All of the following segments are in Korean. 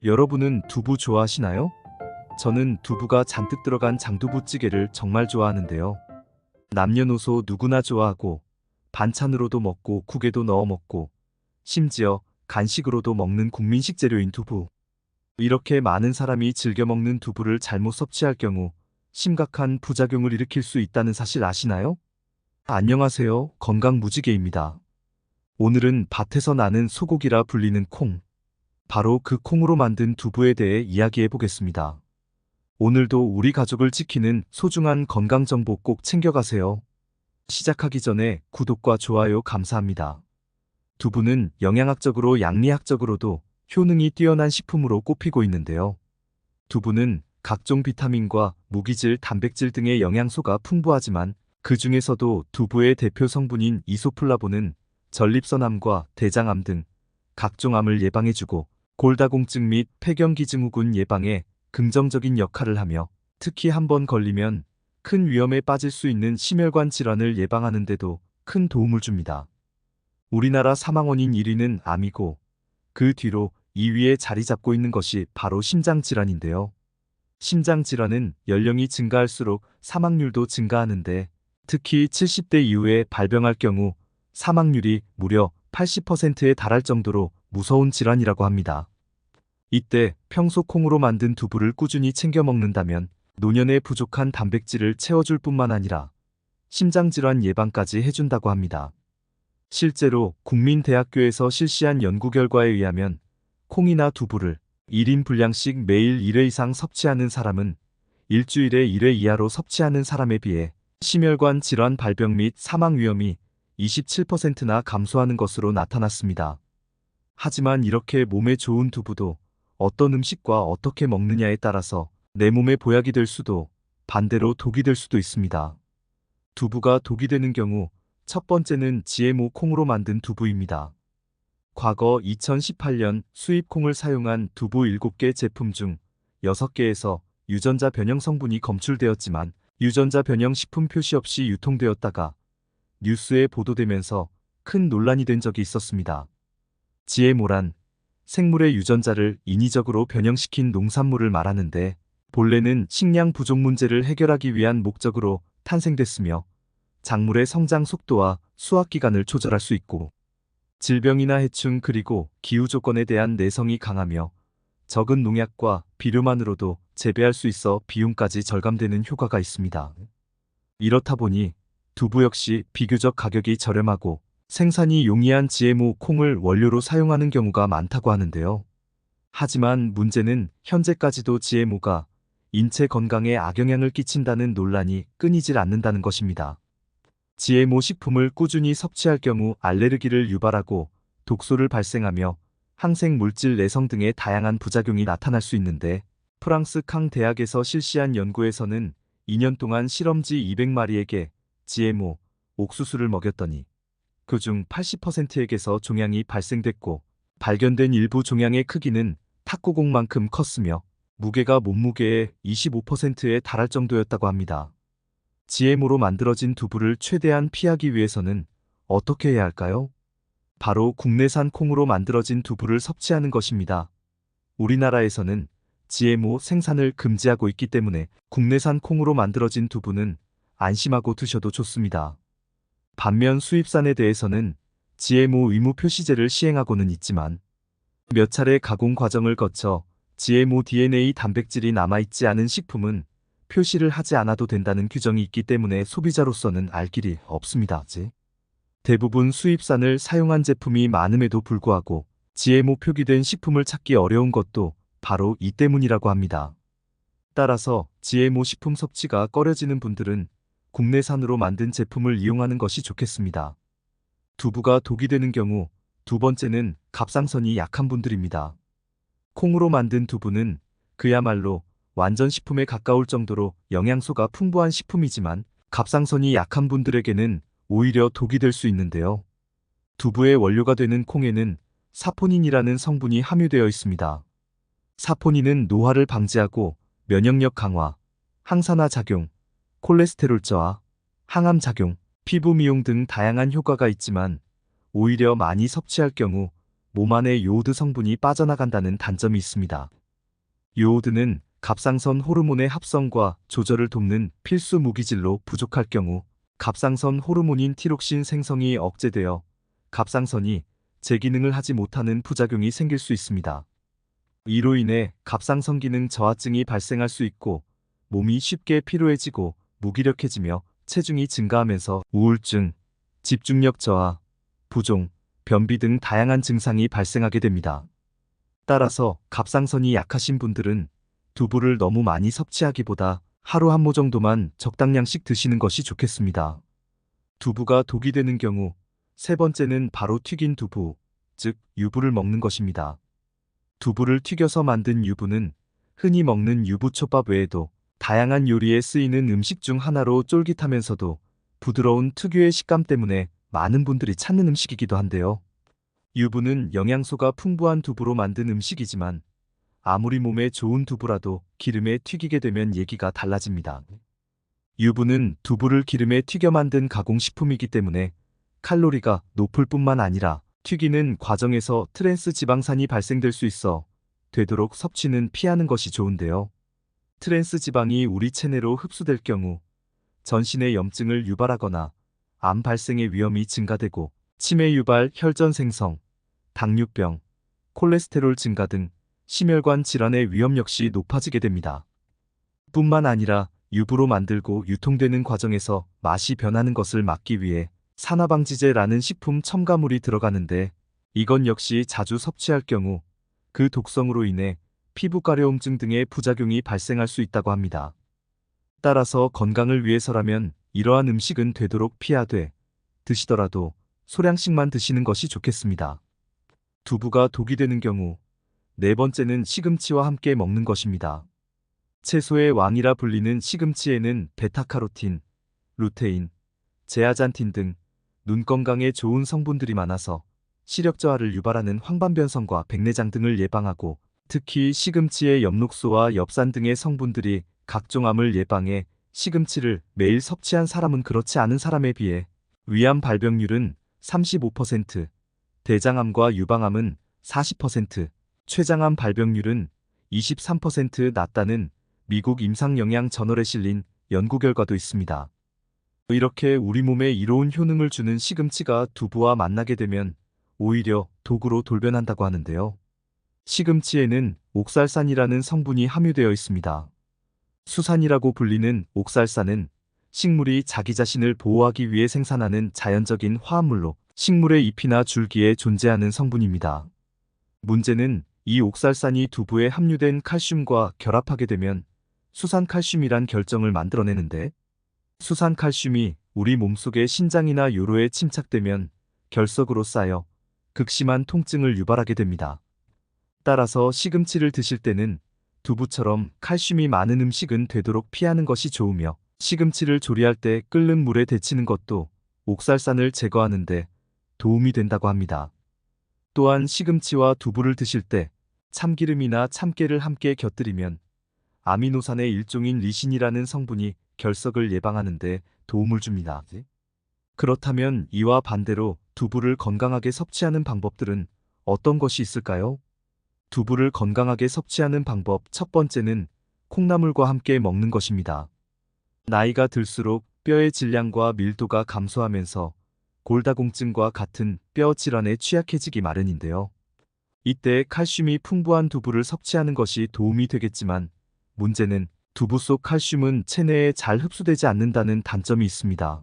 여러분은 두부 좋아하시나요? 저는 두부가 잔뜩 들어간 장두부찌개를 정말 좋아하는데요. 남녀노소 누구나 좋아하고 반찬으로도 먹고 국에도 넣어 먹고 심지어 간식으로도 먹는 국민 식재료인 두부. 이렇게 많은 사람이 즐겨 먹는 두부를 잘못 섭취할 경우 심각한 부작용을 일으킬 수 있다는 사실 아시나요? 안녕하세요. 건강무지개입니다. 오늘은 밭에서 나는 소고기라 불리는 콩, 바로 그 콩으로 만든 두부에 대해 이야기해 보겠습니다. 오늘도 우리 가족을 지키는 소중한 건강 정보 꼭 챙겨가세요. 시작하기 전에 구독과 좋아요 감사합니다. 두부는 영양학적으로 양리학적으로도 효능이 뛰어난 식품으로 꼽히고 있는데요. 두부는 각종 비타민과 무기질, 단백질 등의 영양소가 풍부하지만 그 중에서도 두부의 대표 성분인 이소플라본은 전립선암과 대장암 등 각종 암을 예방해주고 골다공증 및 폐경기증후군 예방에 긍정적인 역할을 하며 특히 한번 걸리면 큰 위험에 빠질 수 있는 심혈관 질환을 예방하는 데도 큰 도움을 줍니다. 우리나라 사망원인 1위는 암이고 그 뒤로 2위에 자리 잡고 있는 것이 바로 심장질환인데요. 심장질환은 연령이 증가할수록 사망률도 증가하는데 특히 70대 이후에 발병할 경우 사망률이 무려 80%에 달할 정도로 무서운 질환이라고 합니다. 이때 평소 콩으로 만든 두부를 꾸준히 챙겨 먹는다면 노년에 부족한 단백질을 채워줄 뿐만 아니라 심장질환 예방까지 해준다고 합니다. 실제로 국민대학교에서 실시한 연구 결과에 의하면 콩이나 두부를 1인 분량씩 매일 1회 이상 섭취하는 사람은 일주일에 1회 이하로 섭취하는 사람에 비해 심혈관 질환 발병 및 사망 위험이 27%나 감소하는 것으로 나타났습니다. 하지만 이렇게 몸에 좋은 두부도 어떤 음식과 어떻게 먹느냐에 따라서 내 몸에 보약이 될 수도 반대로 독이 될 수도 있습니다. 두부가 독이 되는 경우 첫 번째는 GMO 콩으로 만든 두부입니다. 과거 2018년 수입 콩을 사용한 두부 7개 제품 중 6개에서 유전자 변형 성분이 검출되었지만 유전자 변형 식품 표시 없이 유통되었다가 뉴스에 보도되면서 큰 논란이 된 적이 있었습니다. GMO란 생물의 유전자를 인위적으로 변형시킨 농산물을 말하는데 본래는 식량 부족 문제를 해결하기 위한 목적으로 탄생됐으며 작물의 성장 속도와 수확 기간을 조절할 수 있고 질병이나 해충 그리고 기후 조건에 대한 내성이 강하며 적은 농약과 비료만으로도 재배할 수 있어 비용까지 절감되는 효과가 있습니다. 이렇다 보니 두부 역시 비교적 가격이 저렴하고 생산이 용이한 GMO 콩을 원료로 사용하는 경우가 많다고 하는데요. 하지만 문제는 현재까지도 GMO가 인체 건강에 악영향을 끼친다는 논란이 끊이질 않는다는 것입니다. GMO 식품을 꾸준히 섭취할 경우 알레르기를 유발하고 독소를 발생하며 항생 물질 내성 등의 다양한 부작용이 나타날 수 있는데 프랑스 캉 대학에서 실시한 연구에서는 2년 동안 실험지 200마리에게 GMO 옥수수를 먹였더니 그중 80%에게서 종양이 발생됐고 발견된 일부 종양의 크기는 탁구공만큼 컸으며 무게가 몸무게의 25%에 달할 정도였다고 합니다. GMO로 만들어진 두부를 최대한 피하기 위해서는 어떻게 해야 할까요? 바로 국내산 콩으로 만들어진 두부를 섭취하는 것입니다. 우리나라에서는 GMO 생산을 금지하고 있기 때문에 국내산 콩으로 만들어진 두부는 안심하고 드셔도 좋습니다. 반면 수입산에 대해서는 GMO 의무 표시제를 시행하고는 있지만 몇 차례 가공 과정을 거쳐 GMO DNA 단백질이 남아있지 않은 식품은 표시를 하지 않아도 된다는 규정이 있기 때문에 소비자로서는 알 길이 없습니다. 대부분 수입산을 사용한 제품이 많음에도 불구하고 GMO 표기된 식품을 찾기 어려운 것도 바로 이 때문이라고 합니다. 따라서 GMO 식품 섭취가 꺼려지는 분들은 국내산으로 만든 제품을 이용하는 것이 좋겠습니다. 두부가 독이 되는 경우 두 번째는 갑상선이 약한 분들입니다. 콩으로 만든 두부는 그야말로 완전 식품에 가까울 정도로 영양소가 풍부한 식품이지만 갑상선이 약한 분들에게는 오히려 독이 될 수 있는데요. 두부의 원료가 되는 콩에는 사포닌이라는 성분이 함유되어 있습니다. 사포닌은 노화를 방지하고 면역력 강화, 항산화 작용, 콜레스테롤 저하, 항암 작용, 피부 미용 등 다양한 효과가 있지만 오히려 많이 섭취할 경우 몸 안에 요오드 성분이 빠져나간다는 단점이 있습니다. 요오드는 갑상선 호르몬의 합성과 조절을 돕는 필수 무기질로 부족할 경우 갑상선 호르몬인 티록신 생성이 억제되어 갑상선이 제 기능을 하지 못하는 부작용이 생길 수 있습니다. 이로 인해 갑상선 기능 저하증이 발생할 수 있고 몸이 쉽게 피로해지고 무기력해지며 체중이 증가하면서 우울증, 집중력 저하, 부종, 변비 등 다양한 증상이 발생하게 됩니다. 따라서 갑상선이 약하신 분들은 두부를 너무 많이 섭취하기보다 하루 한 모 정도만 적당량씩 드시는 것이 좋겠습니다. 두부가 독이 되는 경우 세 번째는 바로 튀긴 두부, 즉 유부를 먹는 것입니다. 두부를 튀겨서 만든 유부는 흔히 먹는 유부초밥 외에도 다양한 요리에 쓰이는 음식 중 하나로 쫄깃하면서도 부드러운 특유의 식감 때문에 많은 분들이 찾는 음식이기도 한데요. 유부는 영양소가 풍부한 두부로 만든 음식이지만 아무리 몸에 좋은 두부라도 기름에 튀기게 되면 얘기가 달라집니다. 유부는 두부를 기름에 튀겨 만든 가공식품이기 때문에 칼로리가 높을 뿐만 아니라 튀기는 과정에서 트랜스 지방산이 발생될 수 있어 되도록 섭취는 피하는 것이 좋은데요. 트랜스 지방이 우리 체내로 흡수될 경우 전신의 염증을 유발하거나 암 발생의 위험이 증가되고 치매 유발, 혈전 생성, 당뇨병, 콜레스테롤 증가 등 심혈관 질환의 위험 역시 높아지게 됩니다. 뿐만 아니라 유부로 만들고 유통되는 과정에서 맛이 변하는 것을 막기 위해 산화방지제라는 식품 첨가물이 들어가는데 이건 역시 자주 섭취할 경우 그 독성으로 인해 피부 가려움증 등의 부작용이 발생할 수 있다고 합니다. 따라서 건강을 위해서라면 이러한 음식은 되도록 피하되 드시더라도 소량씩만 드시는 것이 좋겠습니다. 두부가 독이 되는 경우 네 번째는 시금치와 함께 먹는 것입니다. 채소의 왕이라 불리는 시금치에는 베타카로틴, 루테인, 제아잔틴 등 눈 건강에 좋은 성분들이 많아서 시력 저하를 유발하는 황반변성과 백내장 등을 예방하고 특히 시금치의 엽록소와 엽산 등의 성분들이 각종 암을 예방해 시금치를 매일 섭취한 사람은 그렇지 않은 사람에 비해 위암 발병률은 35%, 대장암과 유방암은 40%, 췌장암 발병률은 23% 낮다는 미국 임상영양 저널에 실린 연구 결과도 있습니다. 이렇게 우리 몸에 이로운 효능을 주는 시금치가 두부와 만나게 되면 오히려 독으로 돌변한다고 하는데요. 시금치에는 옥살산이라는 성분이 함유되어 있습니다. 수산이라고 불리는 옥살산은 식물이 자기 자신을 보호하기 위해 생산하는 자연적인 화합물로 식물의 잎이나 줄기에 존재하는 성분입니다. 문제는 이 옥살산이 두부에 함유된 칼슘과 결합하게 되면 수산칼슘이란 결정을 만들어내는데 수산칼슘이 우리 몸속의 신장이나 요로에 침착되면 결석으로 쌓여 극심한 통증을 유발하게 됩니다. 따라서 시금치를 드실 때는 두부처럼 칼슘이 많은 음식은 되도록 피하는 것이 좋으며 시금치를 조리할 때 끓는 물에 데치는 것도 옥살산을 제거하는 데 도움이 된다고 합니다. 또한 시금치와 두부를 드실 때 참기름이나 참깨를 함께 곁들이면 아미노산의 일종인 리신이라는 성분이 결석을 예방하는 데 도움을 줍니다. 그렇다면 이와 반대로 두부를 건강하게 섭취하는 방법들은 어떤 것이 있을까요? 두부를 건강하게 섭취하는 방법 첫 번째는 콩나물과 함께 먹는 것입니다. 나이가 들수록 뼈의 질량과 밀도가 감소하면서 골다공증과 같은 뼈 질환에 취약해지기 마련인데요. 이때 칼슘이 풍부한 두부를 섭취하는 것이 도움이 되겠지만 문제는 두부 속 칼슘은 체내에 잘 흡수되지 않는다는 단점이 있습니다.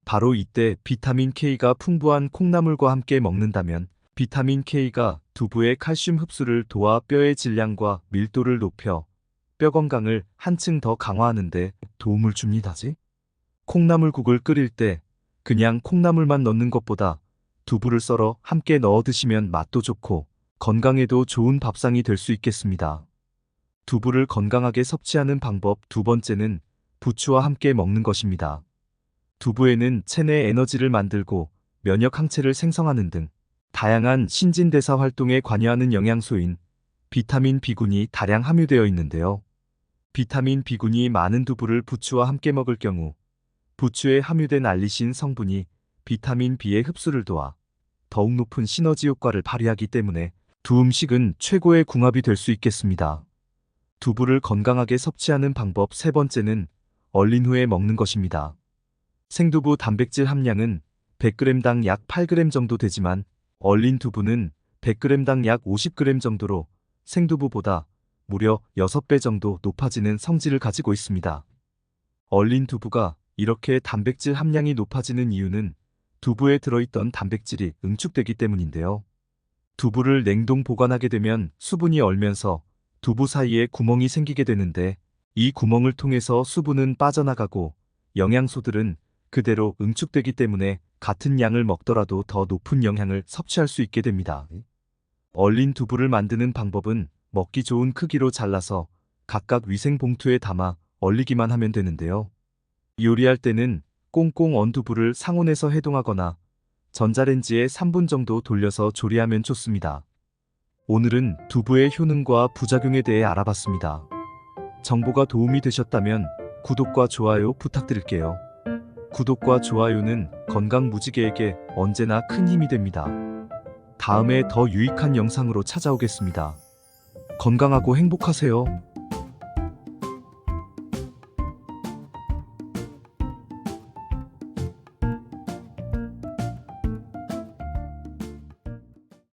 바로 이때 비타민 K가 풍부한 콩나물과 함께 먹는다면 비타민 K가 두부의 칼슘 흡수를 도와 뼈의 질량과 밀도를 높여 뼈 건강을 한층 더 강화하는 데 도움을 줍니다. 콩나물국을 끓일 때 그냥 콩나물만 넣는 것보다 두부를 썰어 함께 넣어 드시면 맛도 좋고 건강에도 좋은 밥상이 될 수 있겠습니다. 두부를 건강하게 섭취하는 방법 두 번째는 부추와 함께 먹는 것입니다. 두부에는 체내 에너지를 만들고 면역 항체를 생성하는 등 다양한 신진대사 활동에 관여하는 영양소인 비타민 B군이 다량 함유되어 있는데요. 비타민 B군이 많은 두부를 부추와 함께 먹을 경우 부추에 함유된 알리신 성분이 비타민 B의 흡수를 도와 더욱 높은 시너지 효과를 발휘하기 때문에 두 음식은 최고의 궁합이 될 수 있겠습니다. 두부를 건강하게 섭취하는 방법 세 번째는 얼린 후에 먹는 것입니다. 생두부 단백질 함량은 100g당 약 8g 정도 되지만 얼린 두부는 100g당 약 50g 정도로 생두부보다 무려 6배 정도 높아지는 성질을 가지고 있습니다. 얼린 두부가 이렇게 단백질 함량이 높아지는 이유는 두부에 들어있던 단백질이 응축되기 때문인데요. 두부를 냉동 보관하게 되면 수분이 얼면서 두부 사이에 구멍이 생기게 되는데 이 구멍을 통해서 수분은 빠져나가고 영양소들은 그대로 응축되기 때문에 같은 양을 먹더라도 더 높은 영양을 섭취할 수 있게 됩니다. 얼린 두부를 만드는 방법은 먹기 좋은 크기로 잘라서 각각 위생 봉투에 담아 얼리기만 하면 되는데요. 요리할 때는 꽁꽁 언 두부를 상온에서 해동하거나 전자레인지에 3분 정도 돌려서 조리하면 좋습니다. 오늘은 두부의 효능과 부작용에 대해 알아봤습니다. 정보가 도움이 되셨다면 구독과 좋아요 부탁드릴게요. 구독과 좋아요는 건강 무지개에게 언제나 큰 힘이 됩니다. 다음에 더 유익한 영상으로 찾아오겠습니다. 건강하고 행복하세요.